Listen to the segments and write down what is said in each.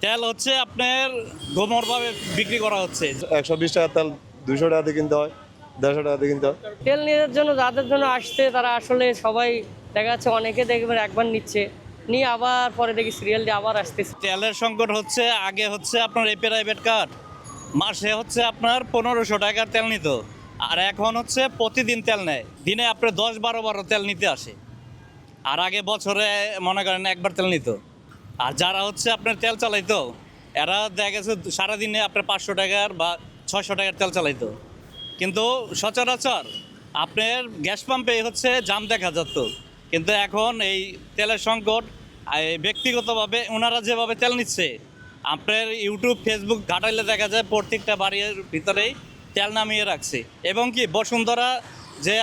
তেল হচ্ছে আপনার গোমরভাবে বিক্রি করা হচ্ছে। 120 টাকা তেল 200 টাকা দিয়ে কিনতে হয়, 150 টাকা দিয়ে কিনতে হয়। তেল নেওয়ার জন্য যাদের জন্য আসছে তারা আসলে সবাই দেখা যাচ্ছে, অনেকে দেখবেন একবার নিচ্ছে, নিয়ে আবার পরে দেখি সিরিয়াল দিয়ে আবার আসতেছে। তেলের সংকট হচ্ছে, আগে হচ্ছে আপনার এই প্রাইভেট কার মাসে হচ্ছে আপনার 1500 টাকার তেল নিত, আর এখন হচ্ছে প্রতিদিন তেল নেয়, দিনে আপনার 10-12 তেল নিতে আসে। আর আগে বছরে মনে করেন একবার তেল নিত। আর যারা হচ্ছে আপনার তেল চালাইতো এরা দেখা গেছে সারাদিনে আপনার 500 টাকার বা 600 টাকার তেল চালাইতো। কিন্তু সচরাচর আপনার গ্যাস পাম্পে হচ্ছে জাম দেখা যেত, কিন্তু এখন এই তেলের সংকট, ব্যক্তিগতভাবে ওনারা যেভাবে তেল নিচ্ছে, আপনার ইউটিউব ফেসবুক ঘাটাইলে দেখা যায় প্রত্যেকটা বাড়ির ভিতরেই তেল নামিয়ে রাখছে। এবং কি বসুন্ধরা যে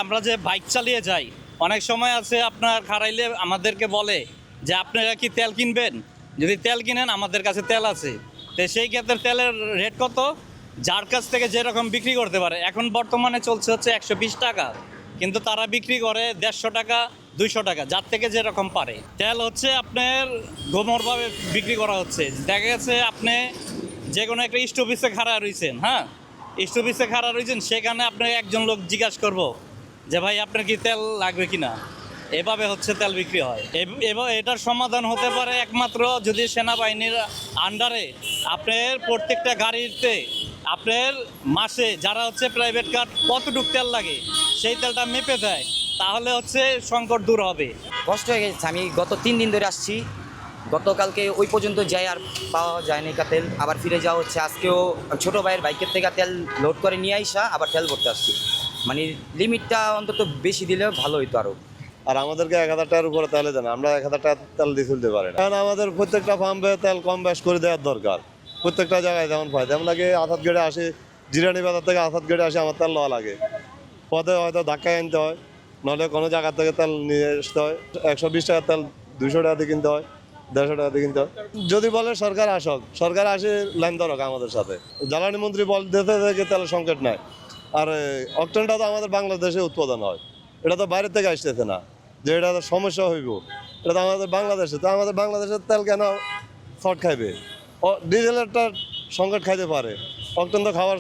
আমরা যে বাইক চালিয়ে যাই, অনেক সময় আছে আপনার খারাইলে আমাদেরকে বলে যে আপনারা কি তেল কিনবেন, যদি তেল কিনেন আমাদের কাছে তেল আছে। তো সেই ক্ষেত্রে তেলের রেট কত, যার কাছ থেকে যেরকম বিক্রি করতে পারে। এখন বর্তমানে চলছে হচ্ছে 120 টাকা, কিন্তু তারা বিক্রি করে 150 টাকা 200 টাকা, যার থেকে যেরকম পারে। তেল হচ্ছে আপনার গোমরভাবে বিক্রি করা হচ্ছে। দেখা গেছে আপনি যে কোনো একটা স্টপিসে খাড়া রয়েছেন, হ্যাঁ, স্টপিসে খাড়া রয়েছেন, সেখানে আপনাকে একজন লোক জিজ্ঞাসা করবো যে ভাই আপনার কি তেল লাগবে কিনা। এভাবে হচ্ছে তেল বিক্রি হয়। এবং এটার সমাধান হতে পারে একমাত্র যদি সেনাবাহিনীর আন্ডারে আপনার প্রত্যেকটা গাড়িতে আপনার মাসে যারা হচ্ছে প্রাইভেট কার কতটুকু তেল লাগে সেই তেলটা মেপে দেয়, তাহলে হচ্ছে সংকট দূর হবে। কষ্ট হয়ে গেছে। আমি গত 3 দিন ধরে আসছি, গতকালকে ওই পর্যন্ত যাই আর পাওয়া যায়নি তেল, আবার ফিরে যাওয়া হচ্ছে। আজকেও ছোটো ভাইয়ের বাইকের থেকে তেল লোড করে নিয়ে আইসা আবার তেল ভরতে আসছি। মানে লিমিটটা অন্তত বেশি দিলেও ভালো হইতো আরও। আর আমাদেরকে 1000 টাকার উপরে তেলে দেন, আমরা 1000 টাকা তেল দিয়ে চলতে পারি না। কারণ আমাদের প্রত্যেকটা পাম্পে তেল কম বেশ করে দেওয়ার দরকার। প্রত্যেকটা জায়গায় যেমন পাই, যেমন আগে আসাদ গেটে আসে, জিরানি বাজার থেকে আসাদ গেটে আসে, আমার তেল লওয়া লাগে। পথে হয়তো ধাক্কায় আনতে হয়, নাহলে কোনো জায়গা থেকে তেল নিয়ে আসতে হয়। 120 টাকার তেল 200 টাকা দিয়ে কিনতে হয়, 150 টাকা দিয়ে কিনতে হয়। যদি বলে সরকার আসক, সরকার আসে লাইন ধরক আমাদের সাথে। জ্বালানি মন্ত্রী বলতে থেকে তেলের সংকট নাই। আর অকটেনটা তো আমাদের বাংলাদেশে উৎপাদন হয়, এটা তো বাইরের থেকে আসতেছে না। যে এটা সমস্যা হইব, এটা তো আমাদের বাংলাদেশে, তো আমাদের বাংলাদেশের তেল কেন শর্ট খাইবে? ডিজেলেরটা সংকট খাইতে পারে, অকটেন তো খাওয়ার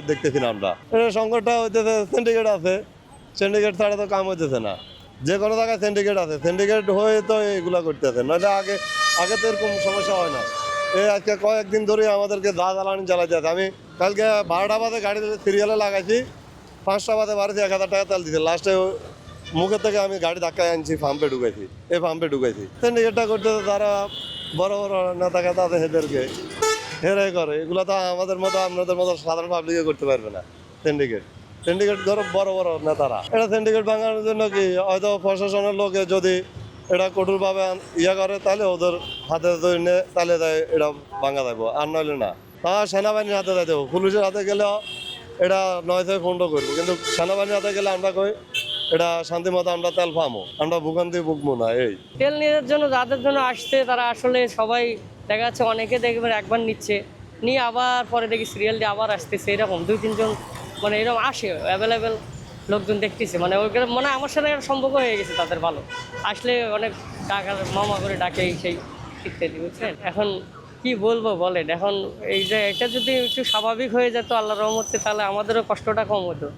দেখতেছি না আমরা। এটা সংকটটা হইতেছে সিন্ডিকেট আছে, সিন্ডিকেট ছাড়া তো কাম হইতেছে না। যে কোনো জায়গায় সিন্ডিকেট আছে, সিন্ডিকেট হয়ে তো এগুলা করতেছে, নইলে আগে তো এরকম সমস্যা হয় না। এই আজকে কয়েকদিন ধরে আমাদেরকে জ্বালানি জ্বালাইতে আছে। আমি কালকে 12টা বাজে গাড়ি সিরিয়ালে লাগাইছি, 5টা বাজে বাড়িতে 1000 টাকা তেল দিচ্ছে। লাস্টে মুখের থেকে আমি গাড়ি ধাক্কায় আনছি, পাম্পে ঢুকাইছি, এই পাম্পে ঢুকাইছি। সিন্ডিকেটটা করতে তারা বড় বড় নেতা কাতা আছে, এদেরকে হেরাই করে। এগুলো তো আমাদের মতো আপনাদের মতো সাধারণ পাবলিকে করতে পারবে না। সিন্ডিকেট ধরো বড় বড় নেতারা। এটা সিন্ডিকেট ভাঙানোর জন্য কি হয়তো প্রশাসনের লোকে যদি এটা কঠোরভাবে করে, তাহলে ওদের হাতে ধরে নিয়ে তাহলে এটা ভাঙা যাবো, আর নইলে না। সেনাবাহিনীর হাতে যাই দেবো, পুলিশের হাতে গেলেও এটা 9 থেকে 15 করবো, কিন্তু সেনাবাহিনীর হাতে গেলে আমরা কই এটা শান্তি মতো আমরা তেল পাবো, আমরা ভোগান্তি ভুগবো না। এই তেল নেওয়ার জন্য যাদের জন্য আসছে তারা আসলে সবাই দেখা যাচ্ছে, অনেকে দেখবেন একবার নিচ্ছে, নিয়ে আবার পরে দেখি সিরিয়াল দিয়ে আবার আসতেছে। এরকম 2-3 জন মানে এরকম আসে, অ্যাভেলেবেল লোকজন দেখতেছে। মানে ওই মানে আমার সাথে একটা সম্পর্ক হয়ে গেছে তাদের, ভালো আসলে অনেক টাকার মামা করে ডাকে, সেই ইত্যাদি, বুঝছেন। এখন কি বলবো বলেন, এখন এই যে এটা যদি একটু স্বাভাবিক হয়ে যেত আল্লাহর রহমতে, তাহলে আমাদেরও কষ্টটা কম হতো।